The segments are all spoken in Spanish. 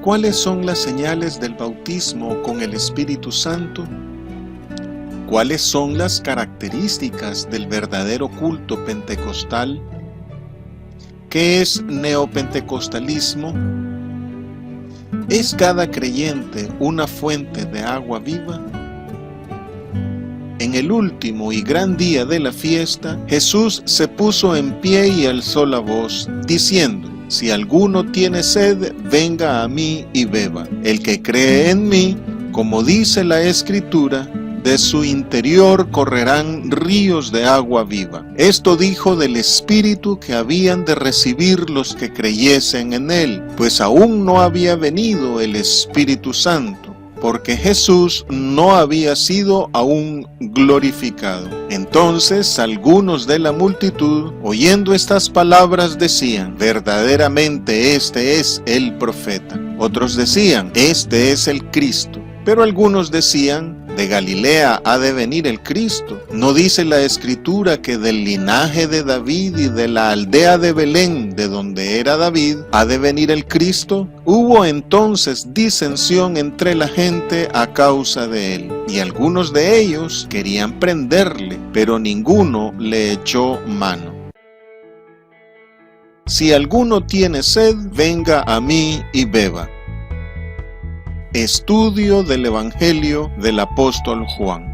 ¿cuáles son las señales del bautismo con el Espíritu Santo? ¿Cuáles son las características del verdadero culto pentecostal? ¿Qué es neopentecostalismo? ¿Es cada creyente una fuente de agua viva? En el último y gran día de la fiesta, Jesús se puso en pie y alzó la voz, diciendo: si alguno tiene sed, venga a mí y beba. El que cree en mí, como dice la Escritura, de su interior correrán ríos de agua viva. Esto dijo del Espíritu que habían de recibir los que creyesen en él, pues aún no había venido el Espíritu Santo, porque Jesús no había sido aún glorificado. Entonces algunos de la multitud, oyendo estas palabras, decían: verdaderamente este es el profeta. Otros decían: este es el Cristo. Pero algunos decían: de Galilea ha de venir el Cristo. ¿No dice la Escritura que del linaje de David y de la aldea de Belén, de donde era David, ha de venir el Cristo? Hubo entonces disensión entre la gente a causa de él, y algunos de ellos querían prenderle, pero ninguno le echó mano. Si alguno tiene sed, venga a mí y beba. Estudio del Evangelio del Apóstol Juan.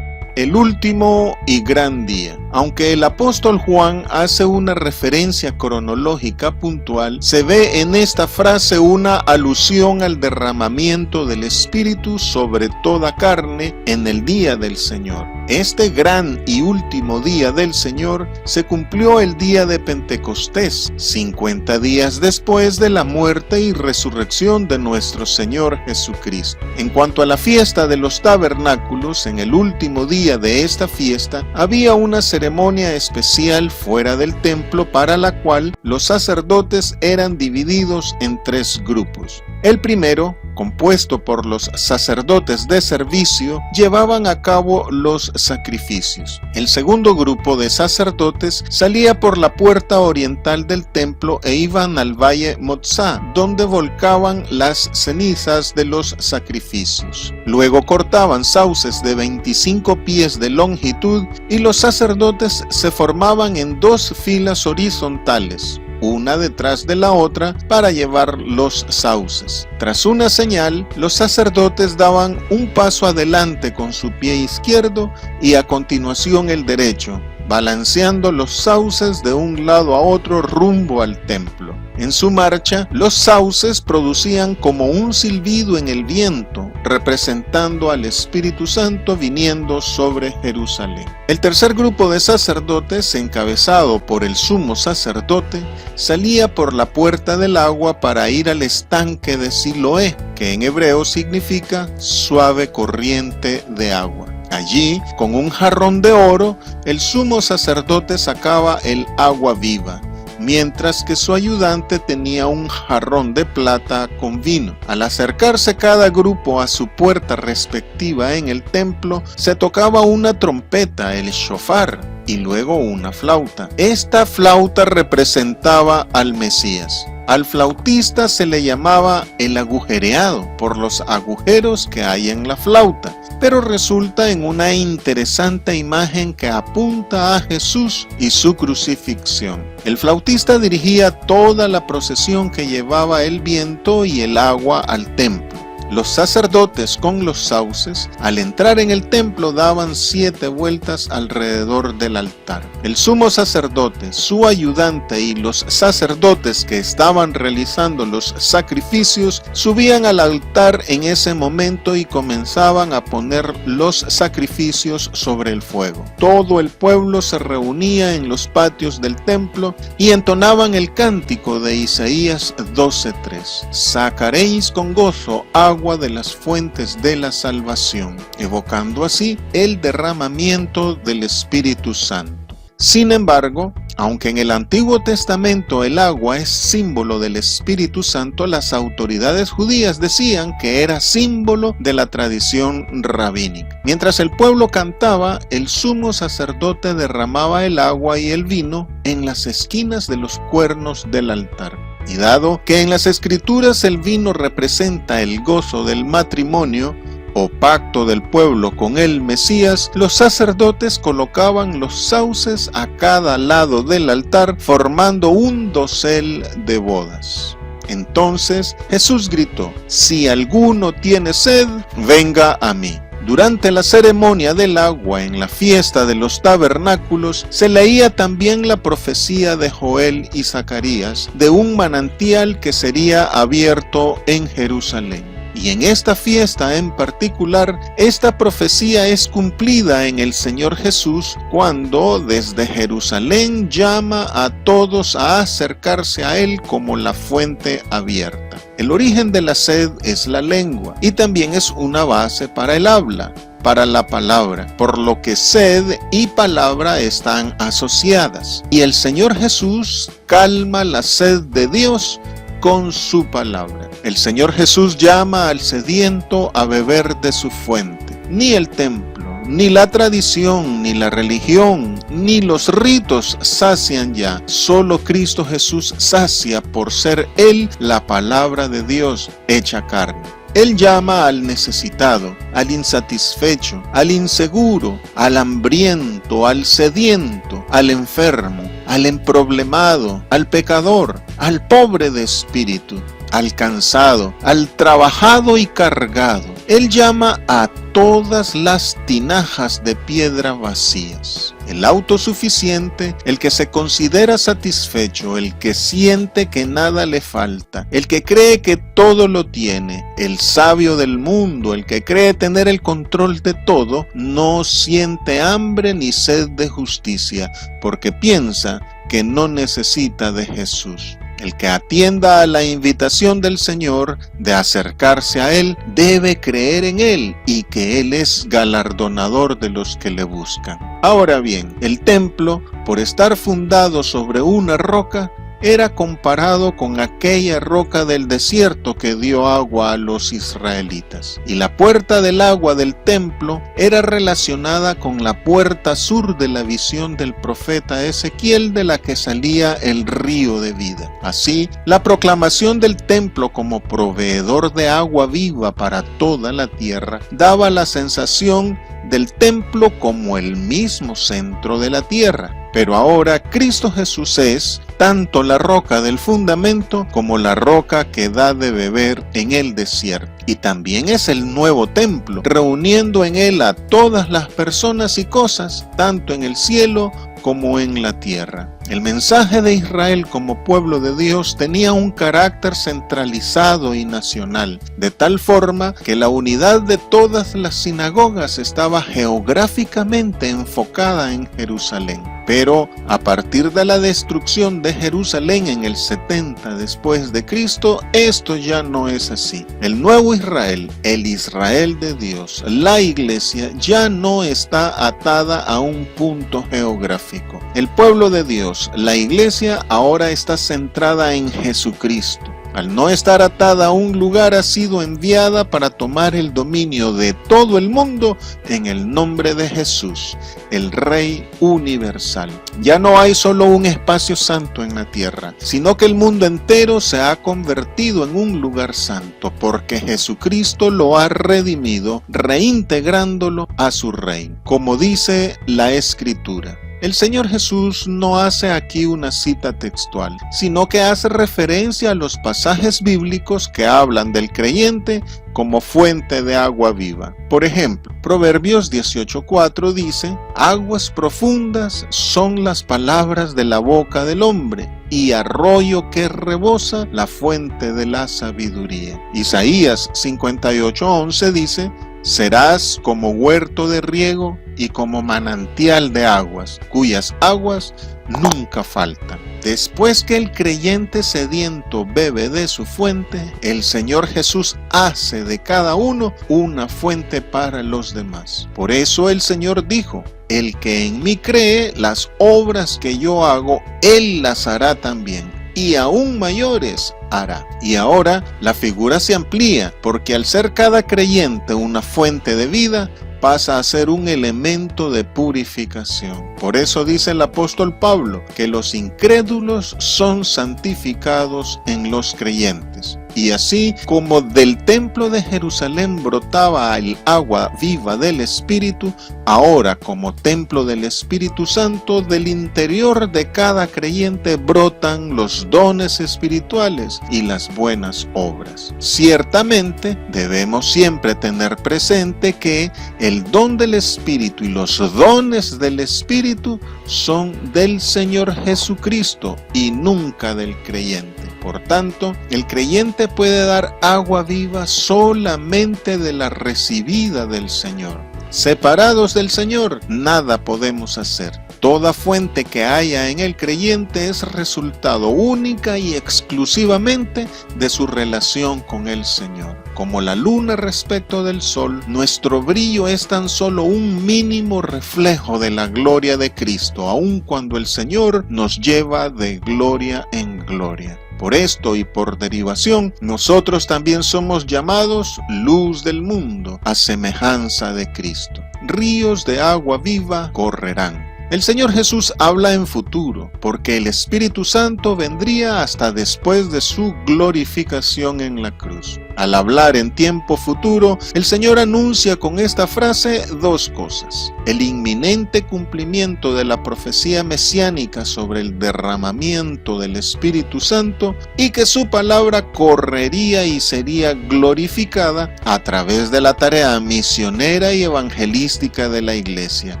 El último y gran día. Aunque el apóstol Juan hace una referencia cronológica puntual, se ve en esta frase una alusión al derramamiento del Espíritu sobre toda carne en el día del Señor. Este gran y último día del Señor se cumplió el día de Pentecostés, 50 días después de la muerte y resurrección de nuestro Señor Jesucristo. En cuanto a la fiesta de los tabernáculos, en el último día de esta fiesta había una ceremonia especial fuera del templo para la cual los sacerdotes eran divididos en 3 grupos. El primero, compuesto por los sacerdotes de servicio, llevaban a cabo los sacrificios. El segundo grupo de sacerdotes salía por la puerta oriental del templo e iban al valle Motzá, donde volcaban las cenizas de los sacrificios. Luego cortaban sauces de 25 pies de longitud y los sacerdotes se formaban en 2 filas horizontales, una detrás de la otra, para llevar los sauces. Tras una señal, los sacerdotes daban un paso adelante con su pie izquierdo y a continuación el derecho, balanceando los sauces de un lado a otro rumbo al templo. En su marcha, los sauces producían como un silbido en el viento, representando al Espíritu Santo viniendo sobre Jerusalén. El tercer grupo de sacerdotes, encabezado por el sumo sacerdote, salía por la puerta del agua para ir al estanque de Siloé, que en hebreo significa suave corriente de agua. Allí, con un jarrón de oro, el sumo sacerdote sacaba el agua viva, mientras que su ayudante tenía un jarrón de plata con vino. Al acercarse cada grupo a su puerta respectiva en el templo, se tocaba una trompeta, el shofar, y luego una flauta. Esta flauta representaba al Mesías. Al flautista se le llamaba el agujereado por los agujeros que hay en la flauta, pero resulta en una interesante imagen que apunta a Jesús y su crucifixión. El flautista dirigía toda la procesión que llevaba el viento y el agua al templo. Los sacerdotes con los sauces, al entrar en el templo, daban 7 vueltas alrededor del altar. El sumo sacerdote, su ayudante y los sacerdotes que estaban realizando los sacrificios subían al altar en ese momento y comenzaban a poner los sacrificios sobre el fuego. Todo el pueblo se reunía en los patios del templo y entonaban el cántico de Isaías 12:3. Sacaréis con gozo agua de las fuentes de la salvación, evocando así el derramamiento del Espíritu Santo. Sin embargo, aunque en el Antiguo Testamento el agua es símbolo del Espíritu Santo, las autoridades judías decían que era símbolo de la tradición rabínica. Mientras el pueblo cantaba, el sumo sacerdote derramaba el agua y el vino en las esquinas de los cuernos del altar. Y dado que en las Escrituras el vino representa el gozo del matrimonio, o pacto del pueblo con el Mesías, los sacerdotes colocaban los sauces a cada lado del altar, formando un dosel de bodas. Entonces Jesús gritó: «Si alguno tiene sed, venga a mí». Durante la ceremonia del agua en la fiesta de los tabernáculos se leía también la profecía de Joel y Zacarías de un manantial que sería abierto en Jerusalén. Y en esta fiesta en particular, esta profecía es cumplida en el Señor Jesús cuando desde Jerusalén llama a todos a acercarse a Él como la fuente abierta. El origen de la sed es la lengua y también es una base para el habla, para la palabra, por lo que sed y palabra están asociadas. Y el Señor Jesús calma la sed de Dios con su palabra. El Señor Jesús llama al sediento a beber de su fuente. Ni el templo, ni la tradición, ni la religión, ni los ritos sacian ya. Solo Cristo Jesús sacia por ser Él la palabra de Dios hecha carne. Él llama al necesitado, al insatisfecho, al inseguro, al hambriento, al sediento, al enfermo, al emproblemado, al pecador, al pobre de espíritu, al cansado, al trabajado y cargado. Él llama a todas las tinajas de piedra vacías. El autosuficiente, el que se considera satisfecho, el que siente que nada le falta, el que cree que todo lo tiene, el sabio del mundo, el que cree tener el control de todo, no siente hambre ni sed de justicia, porque piensa que no necesita de Jesús. El que atienda a la invitación del Señor de acercarse a Él debe creer en Él y que Él es galardonador de los que le buscan. Ahora bien, el templo, por estar fundado sobre una roca, era comparado con aquella roca del desierto que dio agua a los israelitas. Y la puerta del agua del templo era relacionada con la puerta sur de la visión del profeta Ezequiel, de la que salía el río de vida. Así, la proclamación del templo como proveedor de agua viva para toda la tierra daba la sensación del templo como el mismo centro de la tierra. Pero ahora Cristo Jesús es tanto la roca del fundamento como la roca que da de beber en el desierto. Y también es el nuevo templo, reuniendo en él a todas las personas y cosas, tanto en el cielo como en la tierra. El mensaje de Israel como pueblo de Dios tenía un carácter centralizado y nacional, de tal forma que la unidad de todas las sinagogas estaba geográficamente enfocada en Jerusalén. Pero a partir de la destrucción de Jerusalén en el 70 después de Cristo, esto ya no es así. El nuevo Israel, el Israel de Dios, la iglesia, ya no está atada a un punto geográfico. El pueblo de Dios, la iglesia, ahora está centrada en Jesucristo. Al no estar atada a un lugar, ha sido enviada para tomar el dominio de todo el mundo en el nombre de Jesús, el Rey universal. Ya no hay solo un espacio santo en la tierra, sino que el mundo entero se ha convertido en un lugar santo, porque Jesucristo lo ha redimido, reintegrándolo a su reino, como dice la Escritura. El Señor Jesús no hace aquí una cita textual, sino que hace referencia a los pasajes bíblicos que hablan del creyente como fuente de agua viva. Por ejemplo, Proverbios 18:4 dice: «Aguas profundas son las palabras de la boca del hombre, y arroyo que rebosa la fuente de la sabiduría». Isaías 58:11 dice: «Serás como huerto de riego y como manantial de aguas, cuyas aguas nunca faltan». Después que el creyente sediento bebe de su fuente, el Señor Jesús hace de cada uno una fuente para los demás. Por eso el Señor dijo: «El que en mí cree, las obras que yo hago, Él las hará también, y aún mayores hará». Y ahora la figura se amplía, porque al ser cada creyente una fuente de vida, pasa a ser un elemento de purificación. Por eso dice el apóstol Pablo que los incrédulos son santificados en los creyentes. Y así como del templo de Jerusalén brotaba el agua viva del Espíritu, ahora como templo del Espíritu Santo, del interior de cada creyente brotan los dones espirituales y las buenas obras. Ciertamente debemos siempre tener presente que el don del Espíritu y los dones del Espíritu son del Señor Jesucristo y nunca del creyente. Por tanto, el creyente puede dar agua viva solamente de la recibida del Señor. Separados del Señor, nada podemos hacer. Toda fuente que haya en el creyente es resultado única y exclusivamente de su relación con el Señor. Como la luna respecto del sol, nuestro brillo es tan solo un mínimo reflejo de la gloria de Cristo, aun cuando el Señor nos lleva de gloria en gloria. Por esto y por derivación, nosotros también somos llamados luz del mundo, a semejanza de Cristo. Ríos de agua viva correrán. El Señor Jesús habla en futuro, porque el Espíritu Santo vendría hasta después de su glorificación en la cruz. Al hablar en tiempo futuro, el Señor anuncia con esta frase dos cosas: el inminente cumplimiento de la profecía mesiánica sobre el derramamiento del Espíritu Santo y que su palabra correría y sería glorificada a través de la tarea misionera y evangelística de la Iglesia,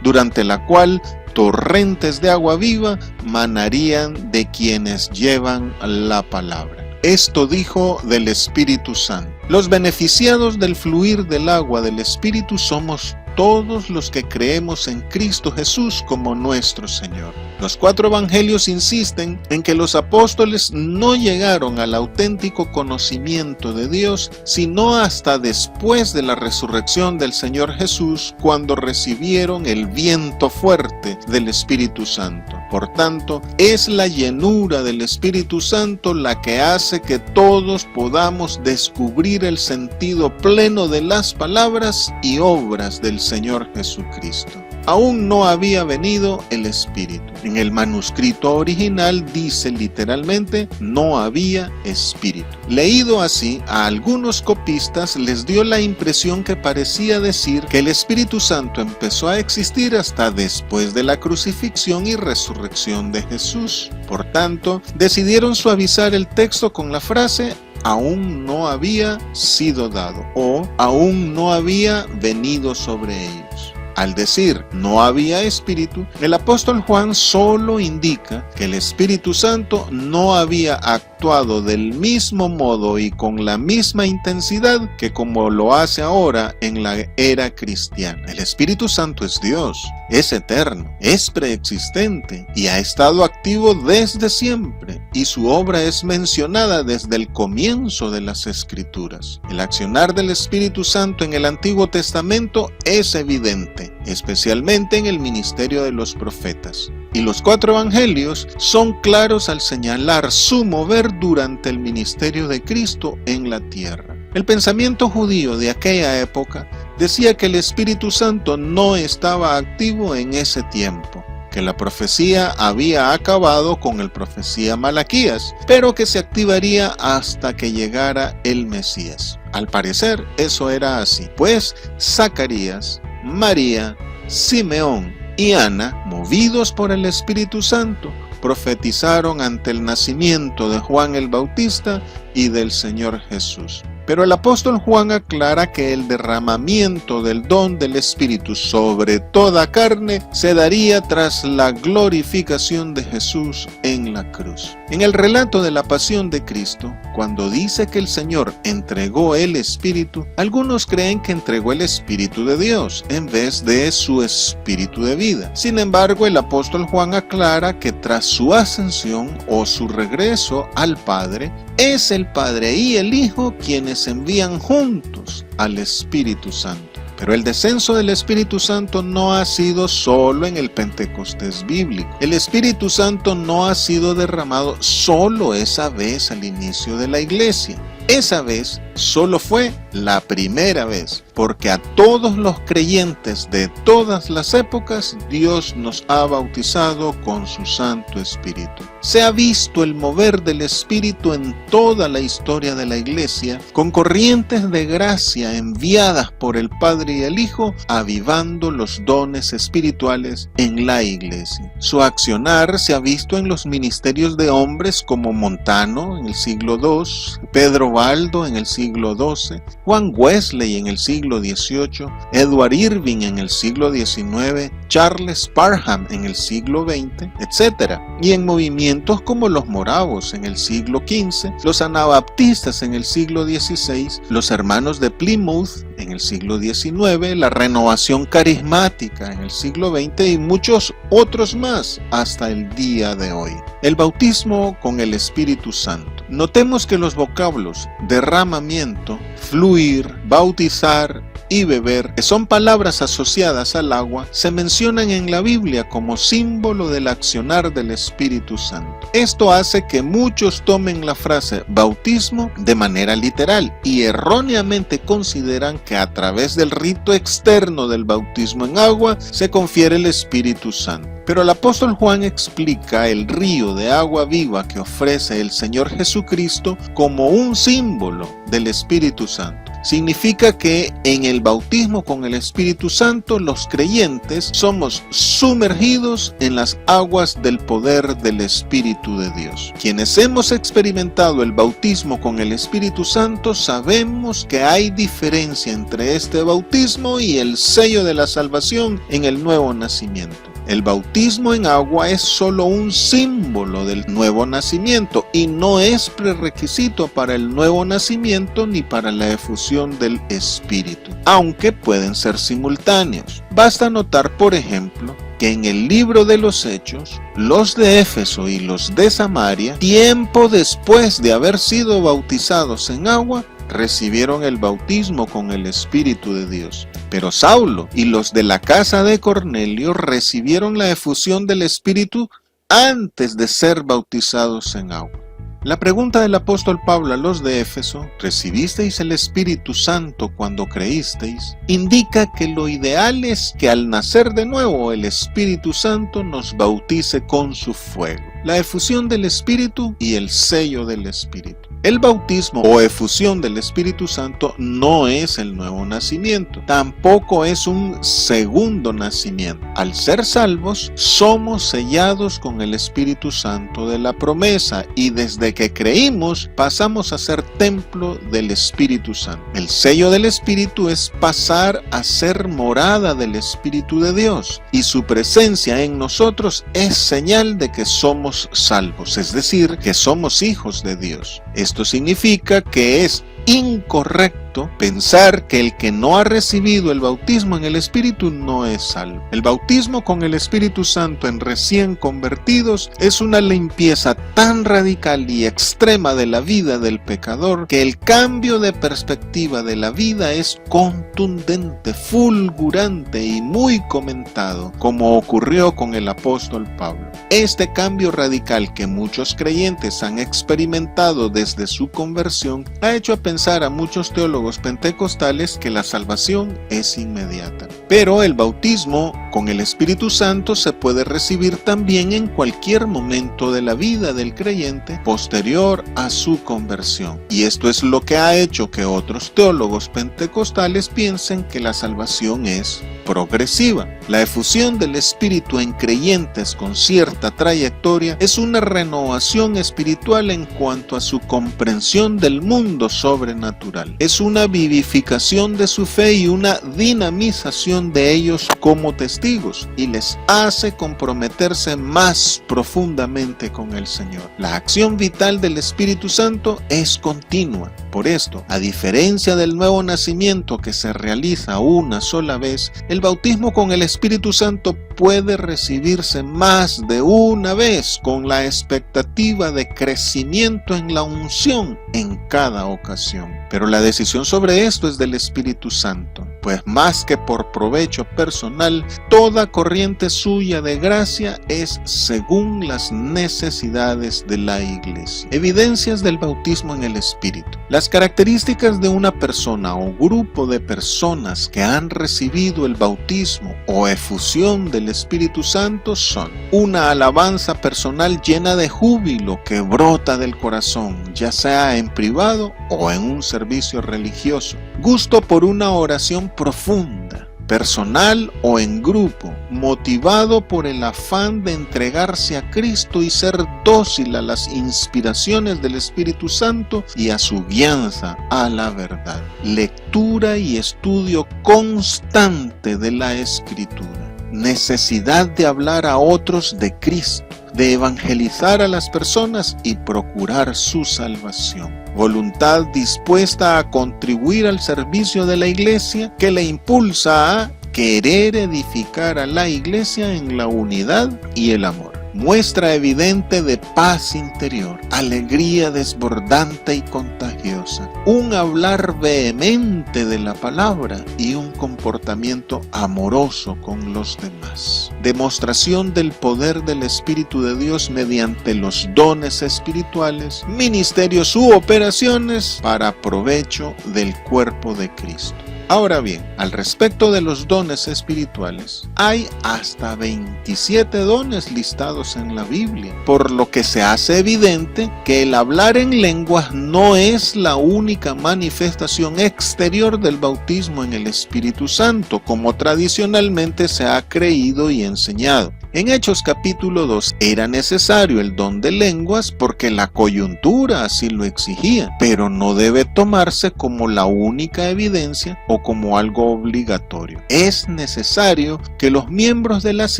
durante la cual torrentes de agua viva manarían de quienes llevan la palabra. Esto dijo del Espíritu Santo. Los beneficiados del fluir del agua del Espíritu somos todos los que creemos en Cristo Jesús como nuestro Señor. Los 4 evangelios insisten en que los apóstoles no llegaron al auténtico conocimiento de Dios sino hasta después de la resurrección del Señor Jesús, cuando recibieron el viento fuerte del Espíritu Santo. Por tanto, es la llenura del Espíritu Santo la que hace que todos podamos descubrir el sentido pleno de las palabras y obras del Señor Jesucristo. Aún no había venido el Espíritu. En el manuscrito original dice literalmente: no había Espíritu. Leído así, a algunos copistas les dio la impresión que parecía decir que el Espíritu Santo empezó a existir hasta después de la crucifixión y resurrección de Jesús. Por tanto, decidieron suavizar el texto con la frase: aún no había sido dado o aún no había venido sobre ellos. Al decir no había Espíritu, el apóstol Juan solo indica que el Espíritu Santo no había actuado del mismo modo y con la misma intensidad que como lo hace ahora en la era cristiana. El Espíritu Santo es Dios, es eterno, es preexistente y ha estado activo desde siempre, y su obra es mencionada desde el comienzo de las Escrituras. El accionar del Espíritu Santo en el Antiguo Testamento es evidente, especialmente en el ministerio de los profetas. Y los 4 evangelios son claros al señalar su mover durante el ministerio de Cristo en la tierra. El pensamiento judío de aquella época decía que el Espíritu Santo no estaba activo en ese tiempo, que la profecía había acabado con el profecía Malaquías, pero que se activaría hasta que llegara el Mesías. Al parecer, eso era así, pues Zacarías, María, Simeón y Ana, movidos por el Espíritu Santo, profetizaron ante el nacimiento de Juan el Bautista y del Señor Jesús. Pero el apóstol Juan aclara que el derramamiento del don del Espíritu sobre toda carne se daría tras la glorificación de Jesús en la cruz. En el relato de la pasión de Cristo, cuando dice que el Señor entregó el Espíritu, algunos creen que entregó el Espíritu de Dios en vez de su Espíritu de vida. Sin embargo, el apóstol Juan aclara que tras su ascensión o su regreso al Padre, es el Padre y el Hijo quienes envían juntos al Espíritu Santo. Pero el descenso del Espíritu Santo no ha sido solo en el Pentecostés bíblico. El Espíritu Santo no ha sido derramado solo esa vez al inicio de la iglesia. Esa vez solo fue la primera vez, porque a todos los creyentes de todas las épocas Dios nos ha bautizado con su Santo Espíritu. Se ha visto el mover del Espíritu en toda la historia de la Iglesia, con corrientes de gracia enviadas por el Padre y el Hijo, avivando los dones espirituales en la Iglesia. Su accionar se ha visto en los ministerios de hombres como Montano en el siglo II, Pedro Baldo en el siglo XII, Juan Wesley en el siglo XVIII, Edward Irving en el siglo XIX, Charles Parham en el siglo XX, etc. Y en movimientos como los moravos en el siglo XV, los anabaptistas en el siglo XVI, los hermanos de Plymouth en el siglo XIX, la renovación carismática en el siglo XX y muchos otros más hasta el día de hoy. El bautismo con el Espíritu Santo. Notemos que los vocablos derramamiento, fluir, bautizar y beber, que son palabras asociadas al agua, se mencionan en la Biblia como símbolo del accionar del Espíritu Santo. Esto hace que muchos tomen la frase bautismo de manera literal y erróneamente consideran que a través del rito externo del bautismo en agua se confiere el Espíritu Santo. Pero el apóstol Juan explica el río de agua viva que ofrece el Señor Jesucristo como un símbolo del Espíritu Santo. Significa que en el bautismo con el Espíritu Santo los creyentes somos sumergidos en las aguas del poder del Espíritu de Dios. Quienes hemos experimentado el bautismo con el Espíritu Santo sabemos que hay diferencia entre este bautismo y el sello de la salvación en el nuevo nacimiento. El bautismo en agua es solo un símbolo del nuevo nacimiento y no es prerequisito para el nuevo nacimiento ni para la efusión del Espíritu, aunque pueden ser simultáneos. Basta notar, por ejemplo, que en el libro de los Hechos, los de Éfeso y los de Samaria, tiempo después de haber sido bautizados en agua, recibieron el bautismo con el Espíritu de Dios. Pero Saulo y los de la casa de Cornelio recibieron la efusión del Espíritu antes de ser bautizados en agua. La pregunta del apóstol Pablo a los de Éfeso, ¿recibisteis el Espíritu Santo cuando creísteis?, indica que lo ideal es que al nacer de nuevo el Espíritu Santo nos bautice con su fuego. La efusión del Espíritu y el sello del Espíritu. El bautismo o efusión del Espíritu Santo no es el nuevo nacimiento, tampoco es un segundo nacimiento. Al ser salvos, somos sellados con el Espíritu Santo de la promesa y desde que creímos pasamos a ser templo del Espíritu Santo. El sello del Espíritu es pasar a ser morada del Espíritu de Dios y su presencia en nosotros es señal de que somos salvos, es decir, que somos hijos de Dios. Esto significa que es incorrecto pensar que el que no ha recibido el bautismo en el Espíritu no es salvo. El bautismo con el Espíritu Santo en recién convertidos es una limpieza tan radical y extrema de la vida del pecador que el cambio de perspectiva de la vida es contundente, fulgurante y muy comentado, como ocurrió con el apóstol Pablo. Este cambio radical que muchos creyentes han experimentado desde su conversión ha hecho pensar a muchos teólogos pentecostales que la salvación es inmediata. Pero el bautismo con el Espíritu Santo se puede recibir también en cualquier momento de la vida del creyente posterior a su conversión. Y esto es lo que ha hecho que otros teólogos pentecostales piensen que la salvación es progresiva. La efusión del Espíritu en creyentes con cierta trayectoria es una renovación espiritual en cuanto a su comprensión del mundo sobrenatural. Es una vivificación de su fe y una dinamización de ellos como testigos y les hace comprometerse más profundamente con el Señor. La acción vital del Espíritu Santo es continua. Por esto, a diferencia del nuevo nacimiento que se realiza una sola vez, el bautismo con el Espíritu Santo puede recibirse más de una vez con la expectativa de crecimiento en la unción en cada ocasión. Pero la decisión sobre esto es del Espíritu Santo, pues más que por provecho personal, toda corriente suya de gracia es según las necesidades de la Iglesia. Evidencias del bautismo en el Espíritu. La Las características de una persona o grupo de personas que han recibido el bautismo o efusión del Espíritu Santo son una alabanza personal llena de júbilo que brota del corazón, ya sea en privado o en un servicio religioso, gusto por una oración profunda, personal o en grupo, motivado por el afán de entregarse a Cristo y ser dócil a las inspiraciones del Espíritu Santo y a su guianza a la verdad. Lectura y estudio constante de la Escritura. Necesidad de hablar a otros de Cristo, de evangelizar a las personas y procurar su salvación. Voluntad dispuesta a contribuir al servicio de la iglesia que le impulsa a querer edificar a la iglesia en la unidad y el amor. Muestra evidente de paz interior, alegría desbordante y contagiosa, un hablar vehemente de la palabra y un comportamiento amoroso con los demás. Demostración del poder del Espíritu de Dios mediante los dones espirituales, ministerios u operaciones para provecho del cuerpo de Cristo. Ahora bien, al respecto de los dones espirituales, hay hasta 27 dones listados en la Biblia, por lo que se hace evidente que el hablar en lenguas no es la única manifestación exterior del bautismo en el Espíritu Santo, como tradicionalmente se ha creído y enseñado. En Hechos capítulo 2 era necesario el don de lenguas porque la coyuntura así lo exigía, pero no debe tomarse como la única evidencia o como algo obligatorio. Es necesario que los miembros de las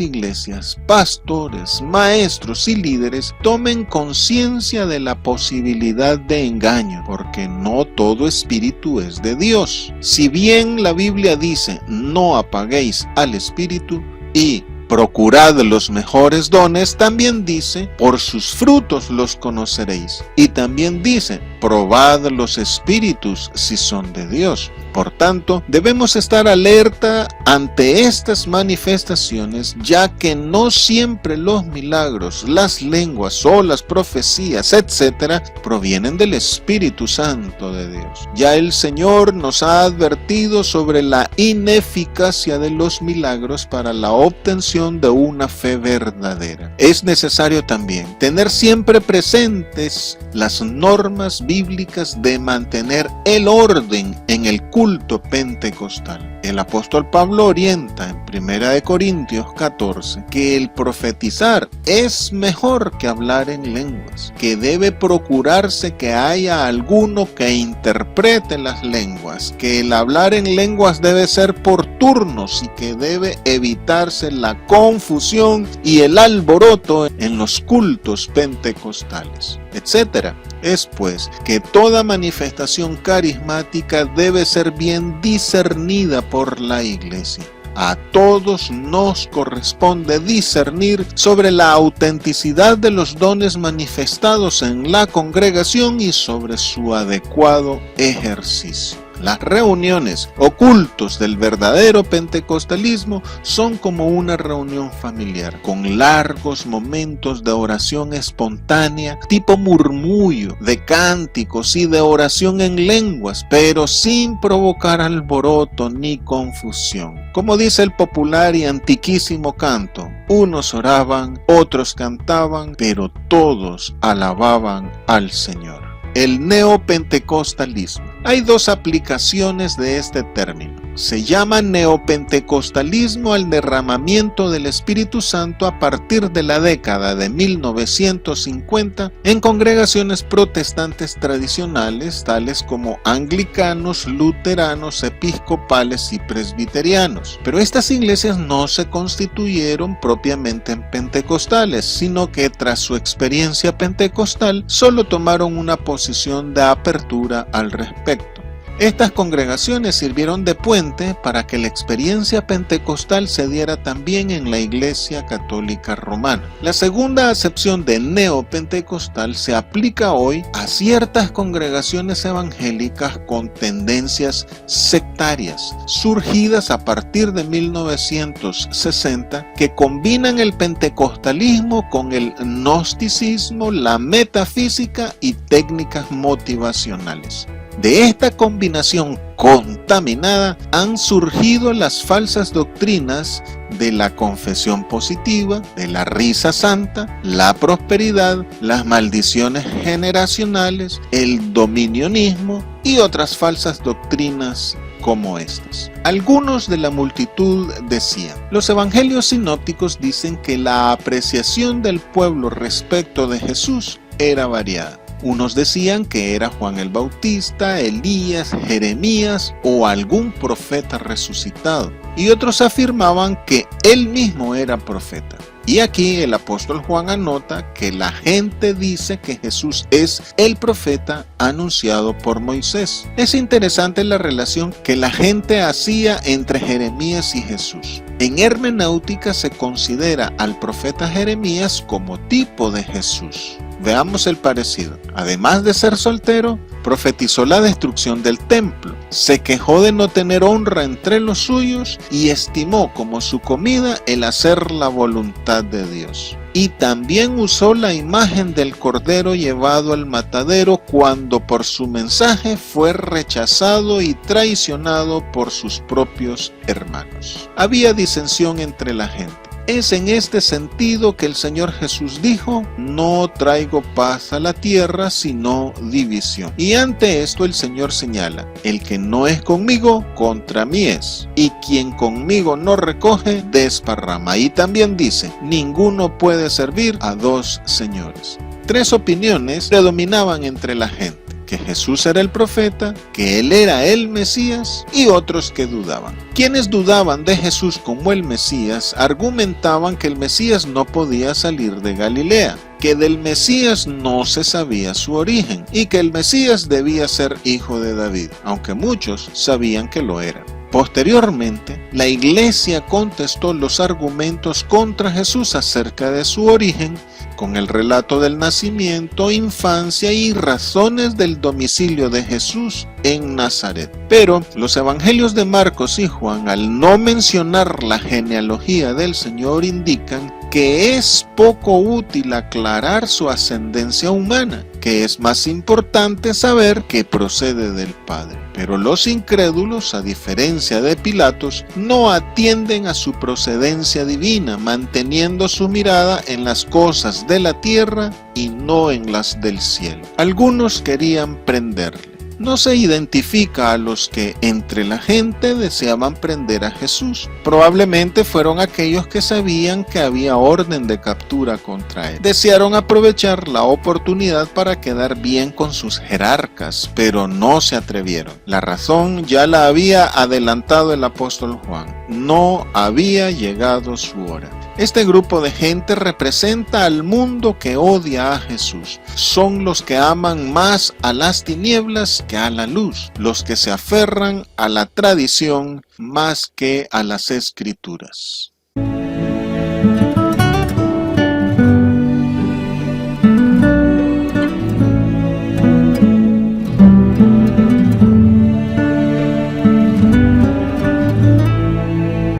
iglesias, pastores, maestros y líderes tomen conciencia de la posibilidad de engaño, porque no todo espíritu es de Dios. Si bien la Biblia dice, no apaguéis al espíritu y procurad los mejores dones, también dice, por sus frutos los conoceréis. Y también dice, probad los espíritus si son de Dios. Por tanto, debemos estar alerta ante estas manifestaciones, ya que no siempre los milagros, las lenguas o las profecías, etc., provienen del Espíritu Santo de Dios. Ya el Señor nos ha advertido sobre la ineficacia de los milagros para la obtención de una fe verdadera. Es necesario también tener siempre presentes las normas bíblicas de mantener el orden en el culto pentecostal. El apóstol Pablo orienta en 1 Corintios 14 que el profetizar es mejor que hablar en lenguas, que debe procurarse que haya alguno que interprete las lenguas, que el hablar en lenguas debe ser por turnos y que debe evitarse la confusión y el alboroto en los cultos pentecostales, etc. Es pues que toda manifestación carismática debe ser bien discernida por la iglesia. A todos nos corresponde discernir sobre la autenticidad de los dones manifestados en la congregación y sobre su adecuado ejercicio. Las reuniones o cultos del verdadero pentecostalismo son como una reunión familiar, con largos momentos de oración espontánea, tipo murmullo, de cánticos y de oración en lenguas, pero sin provocar alboroto ni confusión. Como dice el popular y antiquísimo canto, unos oraban, otros cantaban, pero todos alababan al Señor. El neopentecostalismo. Hay dos aplicaciones de este término. Se llama neopentecostalismo al derramamiento del Espíritu Santo a partir de la década de 1950 en congregaciones protestantes tradicionales tales como anglicanos, luteranos, episcopales y presbiterianos. Pero estas iglesias no se constituyeron propiamente en pentecostales, sino que tras su experiencia pentecostal solo tomaron una posición de apertura al respecto. Estas congregaciones sirvieron de puente para que la experiencia pentecostal se diera también en la Iglesia Católica Romana. La segunda acepción de neopentecostal se aplica hoy a ciertas congregaciones evangélicas con tendencias sectarias, surgidas a partir de 1960, que combinan el pentecostalismo con el gnosticismo, la metafísica y técnicas motivacionales. De esta combinación contaminada han surgido las falsas doctrinas de la confesión positiva, de la risa santa, la prosperidad, las maldiciones generacionales, el dominionismo y otras falsas doctrinas como estas. Algunos de la multitud decían: los evangelios sinópticos dicen que la apreciación del pueblo respecto de Jesús era variada. Unos decían que era Juan el Bautista, Elías, Jeremías o algún profeta resucitado, y otros afirmaban que él mismo era profeta. Y aquí el apóstol Juan anota que la gente dice que Jesús es el profeta anunciado por Moisés. Es interesante la relación que la gente hacía entre Jeremías y Jesús. En hermenéutica se considera al profeta Jeremías como tipo de Jesús. Veamos el parecido. Además de ser soltero, profetizó la destrucción del templo, se quejó de no tener honra entre los suyos y estimó como su comida el hacer la voluntad de Dios. Y también usó la imagen del cordero llevado al matadero cuando por su mensaje fue rechazado y traicionado por sus propios hermanos. Había disensión entre la gente. Es en este sentido que el Señor Jesús dijo: no traigo paz a la tierra, sino división. Y ante esto el Señor señala: el que no es conmigo, contra mí es, y quien conmigo no recoge, desparrama. Y también dice: ninguno puede servir a dos señores. Tres opiniones predominaban entre la gente: que Jesús era el profeta, que él era el Mesías, y otros que dudaban. Quienes dudaban de Jesús como el Mesías argumentaban que el Mesías no podía salir de Galilea, que del Mesías no se sabía su origen y que el Mesías debía ser hijo de David, aunque muchos sabían que lo era. Posteriormente, la Iglesia contestó los argumentos contra Jesús acerca de su origen con el relato del nacimiento, infancia y razones del domicilio de Jesús en Nazaret. Pero los evangelios de Marcos y Juan, al no mencionar la genealogía del Señor, indican que es poco útil aclarar su ascendencia humana, que es más importante saber que procede del Padre. Pero los incrédulos, a diferencia de Pilatos, no atienden a su procedencia divina, manteniendo su mirada en las cosas de la tierra y no en las del cielo. Algunos querían prenderle. No se identifica a los que entre la gente deseaban prender a Jesús. Probablemente fueron aquellos que sabían que había orden de captura contra él. Desearon aprovechar la oportunidad para quedar bien con sus jerarcas, pero no se atrevieron. La razón ya la había adelantado el apóstol Juan: no había llegado su hora. Este grupo de gente representa al mundo que odia a Jesús. Son los que aman más a las tinieblas que a la luz, los que se aferran a la tradición más que a las escrituras.